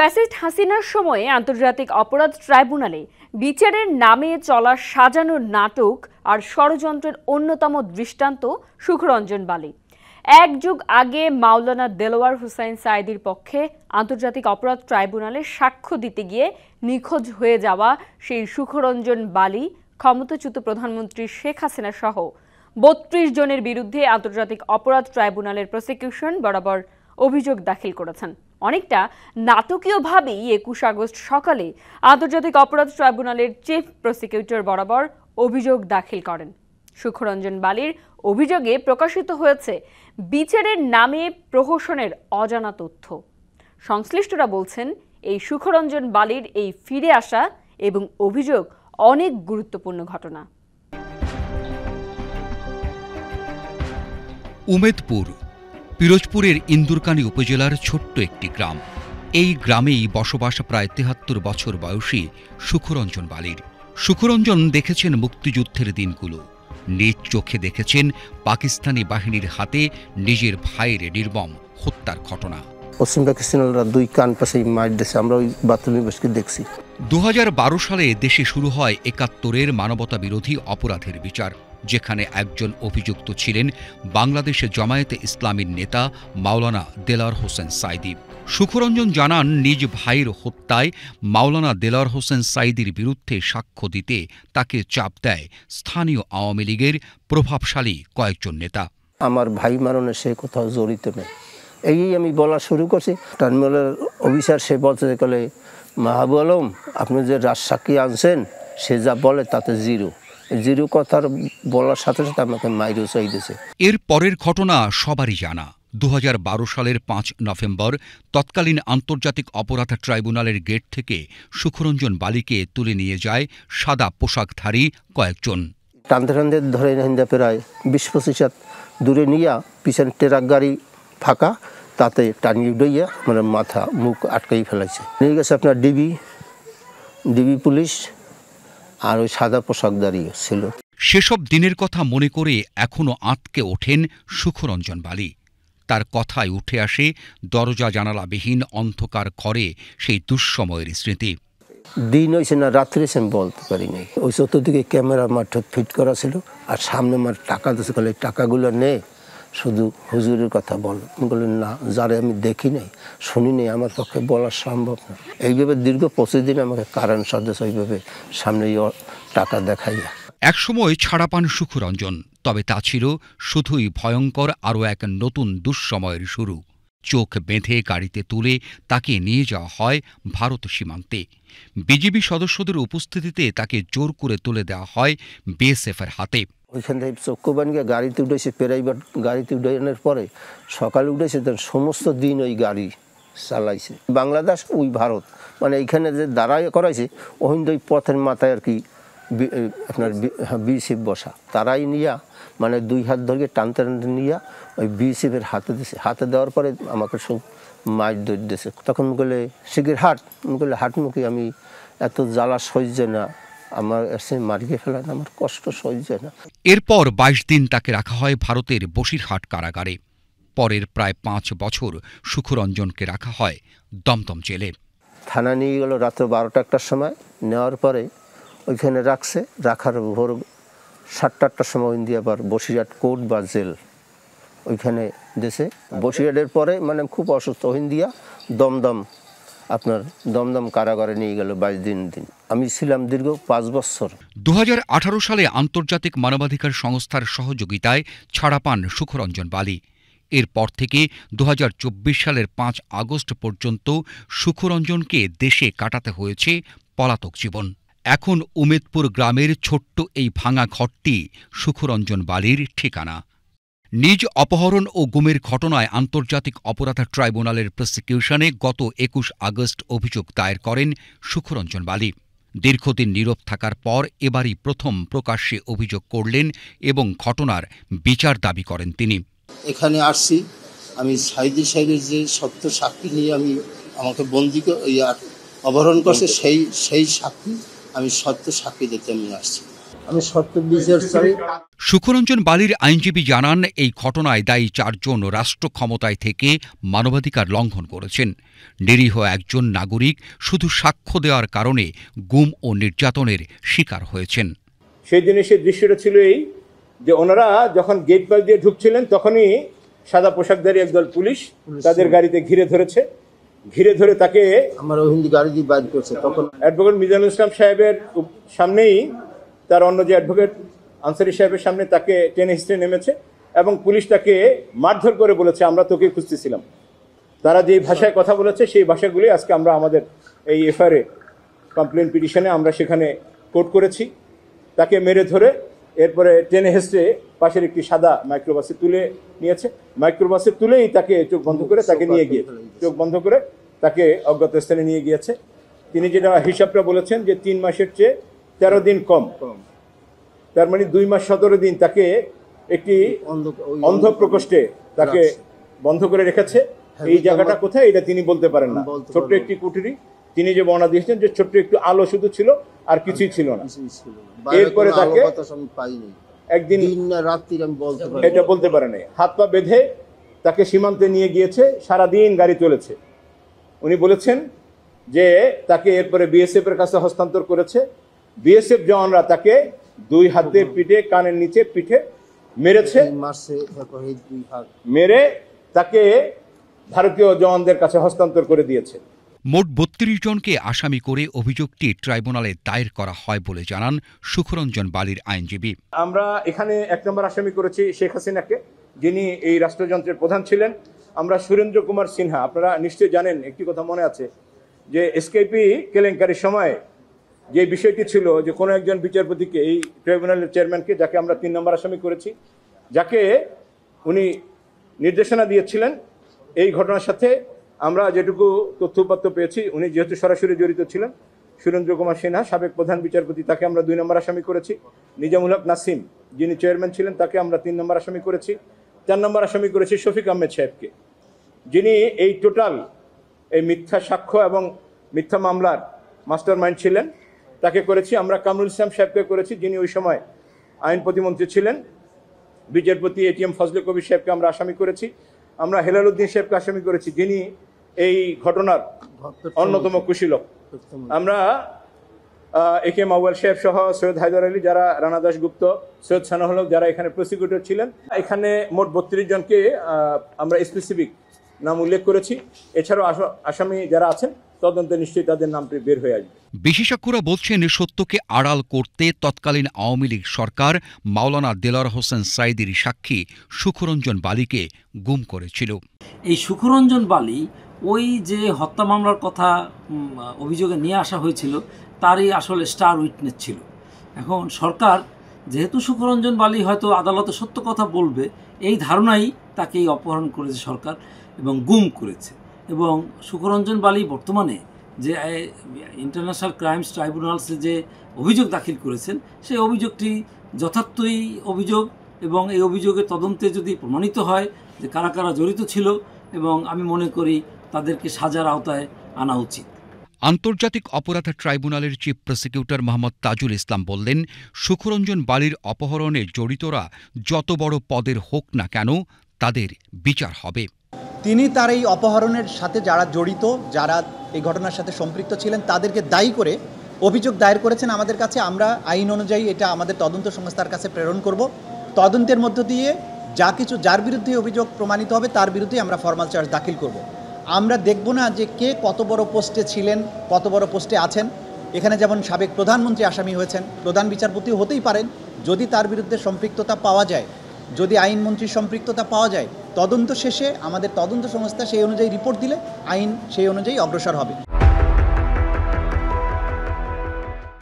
Fascist হাসিনার সময়ে আন্তর্জাতিক অপরাধ ট্রাইব্যুনালে বিচারের নামে চলা সাজানো নাটক আর ষড়যন্ত্রের অন্যতম দৃষ্টান্ত সুখরঞ্জন বালি। এক যুগ আগে মাওলানা দেলোয়ার হোসেন সাঈদীর পক্ষে আন্তর্জাতিক অপরাধ ট্রাইব্যুনালে সাক্ষ্য দিতে গিয়ে নিখোঁজ হয়ে যাওয়া সেই সুখরঞ্জন বালি ক্ষমতাচ্যুত প্রধানমন্ত্রী শেখ হাসিনা সহ ৩২ জনের বিরুদ্ধে আন্তর্জাতিক অপরাধ ট্রাইব্যুনালের প্রসিকিউশন বরাবর অভিযোগ দাখিল করেছেন। অনেকটা নাটকীয়ভাবেই ২১ আগস্ট সকালে আন্তর্জাতিক অপরাধ ট্রাইব্যুনালের চিফ প্রসিকিউটর বরাবর অভিযোগ দাখিল করেন। সুখরঞ্জন বালির অভিযোগে প্রকাশিত হয়েছে বিচারের নামে প্রহসনের অজানা তথ্য। সংশ্লিষ্টরা বলছেন এই সুখরঞ্জন বালির এই ফিরে আসা এবং অভিযোগ অনেক গুরুত্বপূর্ণ ঘটনা। উমেদপুর পিরোজপুরের ইন্দুরকানী উপজেলার ছোট্ট একটি গ্রাম। এই গ্রামেই বসবাস প্রায় ৭৩ বছর বয়সী সুখরঞ্জন বালির। সুখরঞ্জন দেখেছেন মুক্তিযুদ্ধের দিনগুলো, নিজ চোখে দেখেছেন পাকিস্তানি বাহিনীর হাতে নিজের ভাইয়ের নির্মম হত্যার ঘটনা। পশ্চিম পাকিস্তানিরা ২ কান পাশে মার দিয়েছে, আমরা ওই বাথরুমে বসে দেখছি। ২০১২ সালে দেশে শুরু হয় ৭১-এর মানবতা বিরোধী অপরাধের বিচার, যেখানে একজন অভিযুক্ত ছিলেন বাংলাদেশে জামায়াতে ইসলামীর নেতা মাওলানা দেলোয়ার হোসেন সাঈদী। সুখরঞ্জন জানান, নিজ ভাইয়ের হত্যায় মাওলানা দেলোয়ার হোসেন সাঈদীর বিরুদ্ধে সাক্ষ্য দিতে তাকে চাপ দেয় স্থানীয় আওয়ামী লীগের প্রভাবশালী কয়েকজন নেতা। আমার ভাই মারণে সে কোথাও জড়িত নেই, এই আমি বলা শুরু করছি। টার্মিনালের অফিসার সে বলতে গেলে, মাহবুব আলম আপনি যে রাজসাক্ষী আনছেন সে যা বলে তাতে জিরো কথার বলার সাথে সাথে আমাকে মাইরও চাই দিয়েছে। এর পরের ঘটনা সবারই জানা। ২০১২ সালের ৫ নভেম্বর তৎকালীন আন্তর্জাতিক অপরাধ ট্রাইব্যুনালের গেট থেকে সুখরঞ্জন বালিকে তুলে নিয়ে যায় সাদা পোশাকধারী কয়েকজন। টানতে টানতে ধরে প্রায় ২০-২৫ হাত দূরে নিয়ে পিছনে ট্রাক গাড়ি ফাঁকা, তাতে টানিয়ে উড়াইয়া মানে মাথা মুখ আটকাই ফেলাইছে। নিয়ে গেছে আপনার ডিবি পুলিশ আর ওই সাদা পোশাকধারী ছিল। সেসব দিনের কথা মনে করে এখনও আঁতকে ওঠেন সুখরঞ্জন বালি। তার কথায় উঠে আসে দরজা জানালাবিহীন অন্ধকার ঘরে সেই দুঃসময়ের স্মৃতি। দিন হয়েছে না রাত্রে হয়েছে আমি বলতে পারি নাই। ওই চতুর্দিকে ক্যামেরা মাঠ ফিট করা ছিল, আর সামনে আমার টাকা দিয়েছে, বলে টাকাগুলো নে, শুধু হুজুরের কথা বললেন না, যারে আমি দেখি নাই শুনি নাই, আমার পক্ষে বলা সম্ভব না। এইভাবে দীর্ঘ ২৫ দিন আমাকে কারণ সদস্য ওইভাবে সামনে টাকা দেখাইয়া। একসময় ছাড়া পান সুখরঞ্জন, তবে তা ছিল শুধুই ভয়ঙ্কর আরও এক নতুন দুঃসময়ের শুরু। চোখ বেঁধে গাড়িতে তুলে তাকে নিয়ে যাওয়া হয় ভারত সীমান্তে। বিজিবি সদস্যদের উপস্থিতিতে তাকে জোর করে তুলে দেওয়া হয় বিএসএফের হাতে। ওইখান থেকে চক্ষু বানিয়ে গাড়িতে উঠেছে, প্রাইভেট গাড়িতে উঠানোর পরে সকালে উঠেছে, সমস্ত দিন ওই গাড়ি চালাইছে। বাংলাদেশ ওই ভারত, মানে এইখানে যে দাঁড়াই করাইছে ওই পথের মাথায় আর কি আপনার বিএসএফ বসা, তারাই নিয়া মানে ২ হাত ধরে টানতে টানতে নিয়ে ওই বিএসএফের হাতে দিছে। হাতে দেওয়ার পরে আমাকে সব মাইর দৌড় দিয়েছে। তখন বলে শিগগির হাট, বলে হাটমুখী, আমি এত জ্বালা সহ্য না, আমার এসে মারিয়ে ফেলেন, আমার কষ্ট সহ্য না। এরপর ২২ দিন তাকে রাখা হয় ভারতের বসিরহাট কারাগারে। পরের প্রায় ৫ বছর সুখরঞ্জনকে রাখা হয় দমদম জেলে। থানা নিয়ে গেল রাত্র ১২টা-১টার সময়। নেওয়ার পরে ওইখানে রাখার ভোর ৭টা-৮টার সময় দিয়ে আবার বসিরহাট কোর্ট বা জেল ওইখানে দেশে। বসিরহাটের পরে মানে খুব অসুস্থ দিয়া দমদম কারাগারে নিয়ে গেল ২২ দিন। আমি ছিলাম দীর্ঘ ৫ বছর। ২০১৮ সালে আন্তর্জাতিক মানবাধিকার সংস্থার সহযোগিতায় ছাড়া পান সুখরঞ্জন বালি। এরপর থেকে ২০২৪ সালের ৫ আগস্ট পর্যন্ত সুখরঞ্জনকে দেশে কাটাতে হয়েছে পলাতক জীবন। এখন উমেদপুর গ্রামের ছোট্ট এই ভাঙা ঘরটি সুখরঞ্জন বালির ঠিকানা। নিজ অপহরণ ও গুমের ঘটনায় আন্তর্জাতিক অপরাধ ট্রাইব্যুনালের প্রসিকিউশনে গত ২১ আগস্ট অভিযোগ দায়ের করেন সুখরঞ্জন বালি। দীর্ঘদিন নীরব থাকার পর এবারই প্রথম প্রকাশ্যে অভিযোগ করলেন এবং ঘটনার বিচার দাবি করেন তিনি। এখানে আসছি আমি সাঈদী সাহেবের যে সত্য সাক্ষী নিয়ে আমাকে বন্দি অপহরণ করছে, সেই সাক্ষী আমি সত্য সাক্ষী দিতে আমি আসছি। আমি সত্য বিচার চাই। সুখরঞ্জন বালির আইনজীবী জানান, এই ঘটনায় দায়ী 4 জন রাষ্ট্র ক্ষমতায় থেকে মানবাধিকার লঙ্ঘন করেছেন। নিরীহ একজন নাগরিক শুধু সাক্ষ্য দেওয়ার কারণে গুম ও নির্যাতনের শিকার হয়েছেন। সেই দিনে সেই দৃশ্যটা ছিল এই যে ওনারা যখন গেট পাস দিয়ে ঢুকছিলেন তখনই সাদা পোশাকধারী একদল পুলিশ তাদের গাড়িতে ঘিরে ধরে তাকে আমার হিন্দি গাড়ি দিয়ে বাইর করছে। তখন অ্যাডভোকেট মিজানুল ইসলাম সাহেবের সামনেই তার অন্য যে অ্যাডভোকেট আনসারি সাহেবের সামনে তাকে টেনে হিস্টে নেমেছে এবং পুলিশ তাকে মারধর করে বলেছে আমরা তোকে খুঁজতেছিলাম। তারা যে ভাষায় কথা বলেছে সেই ভাষাগুলি আজকে আমরা আমাদের এই এফআইআর কমপ্লেন পিটিশনে আমরা সেখানে কোট করেছি। তাকে মেরে ধরে এরপরে টেনে হেসে পাশের একটি সাদা মাইক্রোবাসে তুলে নিয়েছে। মাইক্রোবাসে তুলেই তাকে চোখ বন্ধ করে তাকে নিয়ে গিয়েছে, চোখ বন্ধ করে তাকে অজ্ঞাত স্থানে নিয়ে গিয়েছে। তিনি যেটা হিসাবটা বলেছেন যে 3 মাসের চেয়ে 13 দিন কম, তার মানে 2 মাস 17 দিন তাকে একটি অন্ধ প্রকোষ্ঠে তাকে বন্ধ করে রেখেছে। এই জায়গাটা কোথায় এটা তিনি বলতে পারেন না। ছোট্ট একটি কুঠুরি, তিনি যে বর্ণনা দিয়েছেন যে ছোট্ট একটু আলো শুধু ছিল আর কিছুই ছিল না। এরপরে তাকে একদিন এটা বলতে পারে নাই, হাত পা বেঁধে তাকে সীমান্তে নিয়ে গিয়েছে, সারাদিন গাড়ি চলেছে। উনি বলেছেন যে তাকে এরপরে বিএসএফ এর কাছে হস্তান্তর করেছে। বিএসএফ জওয়ানরা তাকে 2 হাতে পিঠে, কানের নিচে পিঠে মেরেছে, মেরে তাকে ভারতীয় জওয়ানদের কাছে হস্তান্তর করে দিয়েছে। মোট 32 জনকে আসামি করে অভিযোগটি ট্রাইব্যুনালে দায়ের করা হয় বলে জানান সুখরঞ্জন বালির আইনজীবী। আমরা এখানে 1 নম্বর আসামি করেছি শেখ হাসিনাকে, যিনি এই রাষ্ট্রযন্ত্রের প্রধান ছিলেন। আমরা সুরেন্দ্র কুমার সিনহা, আপনারা নিশ্চয়ই জানেন, একটি কথা মনে আছে যে এসকেপি কেলেঙ্কারির সময় যে বিষয়টি ছিল যে কোনো একজন বিচারপতিকে, এই ট্রাইব্যুনালের চেয়ারম্যানকে, যাকে আমরা 3 নম্বর আসামি করেছি, যাকে উনি নির্দেশনা দিয়েছিলেন এই ঘটনার সাথে আমরা যেটুকু তথ্যপত্র পেয়েছি, উনি যেহেতু সরাসরি জড়িত ছিলেন, সুরেন্দ্র কুমার সিনহা সাবেক প্রধান বিচারপতি, তাকে আমরা 2 নম্বর আসামি করেছি। নিজামুল হক নাসিম, যিনি চেয়ারম্যান ছিলেন, তাকে আমরা 3 নম্বর আসামি করেছি। 4 নম্বর আসামি করেছি শফিক আহমেদ সাহেবকে, যিনি এই টোটাল এই মিথ্যা সাক্ষ্য এবং মিথ্যা মামলার মাস্টার মাইন্ড ছিলেন, তাকে করেছি। আমরা কামরুল ইসলাম সাহেবকে করেছি, যিনি ওই সময় আইন প্রতিমন্ত্রী ছিলেন। বিচারপতি এটিএম ফজলে কবির সাহেবকে আমরা আসামি করেছি। আমরা হেলাল উদ্দিন সাহেবকে আসামি করেছি, যিনি এই ঘটনার অন্যতম কুশীলক। আমরা একে মাওয়াল সাহেব সহ সৈয়দ হায়দার আলী, যারা রানা দাশগুপ্ত, সৈয়দ সানাহুল, যারা এখানে প্রসিকিউটর ছিলেন। এখানে মোট 32 জনকে আমরা স্পেসিফিক নাম উল্লেখ করেছি। এছাড়াও আসামি যারা আছেন তদন্তে নিশ্চয়ই তাদের নামটি বের হয়ে আসবে। বিশেষজ্ঞরা বলছেন, সত্যকে আড়াল করতে তৎকালীন আওয়ামী লীগ সরকার মাওলানা দেলোয়ার হোসেন সাঈদীর সাক্ষী সুখরঞ্জন বালিকে গুম করেছিল। এই সুখরঞ্জন বালি ওই যে হত্যা মামলার কথা অভিযোগে নিয়ে আসা হয়েছিল, তারই আসলে স্টার উইটনেস ছিল। এখন সরকার যেহেতু সুখরঞ্জন বালি হয়তো আদালতে সত্য কথা বলবে, এই ধারণাই তাকেই অপহরণ করেছে সরকার এবং গুম করেছে। এবং সুখরঞ্জন বালি বর্তমানে যে ইন্টারন্যাশনাল ক্রাইমস ট্রাইব্যুনালসে যে অভিযোগ দাখিল করেছেন, সেই অভিযোগটি যথার্থই অভিযোগ এবং এই অভিযোগের তদন্তে যদি প্রমাণিত হয় যে কারা কারা জড়িত ছিল, এবং আমি মনে করি তাদেরকে সাজার আওতায় আনা উচিত। আন্তর্জাতিক অপরাধ ট্রাইব্যুনালের চিফ প্রসিকিউটর মোহাম্মদ তাজুল ইসলাম বললেন, সুখরঞ্জন বালির অপহরণে জড়িতরা যত বড় পদের হোক না কেন, তাদের বিচার হবে। তিনি তার এই অপহরণের সাথে যারা জড়িত, যারা এই ঘটনার সাথে সম্পৃক্ত ছিলেন, তাদেরকে দায়ী করে অভিযোগ দায়ের করেছেন আমাদের কাছে। আমরা আইন অনুযায়ী এটা আমাদের তদন্ত সংস্থার কাছে প্রেরণ করব। তদন্তের মধ্য দিয়ে যা কিছু যার বিরুদ্ধে অভিযোগ প্রমাণিত হবে তার বিরুদ্ধে আমরা ফরমাল চার্জ দাখিল করব। আমরা দেখব না যে কে কত বড় পোস্টে ছিলেন, কত বড় পোস্টে আছেন। এখানে যেমন সাবেক প্রধানমন্ত্রী আসামি হয়েছেন, প্রধান বিচারপতিও হতেই পারেন। যদি তার বিরুদ্ধে সম্পৃক্ততা পাওয়া যায়, যদি আইনমন্ত্রীর সম্পৃক্ততা পাওয়া যায়, তদন্ত শেষে আমাদের তদন্ত সংস্থা সেই অনুযায়ী রিপোর্ট দিলে আইন সেই অনুযায়ী অগ্রসর হবে।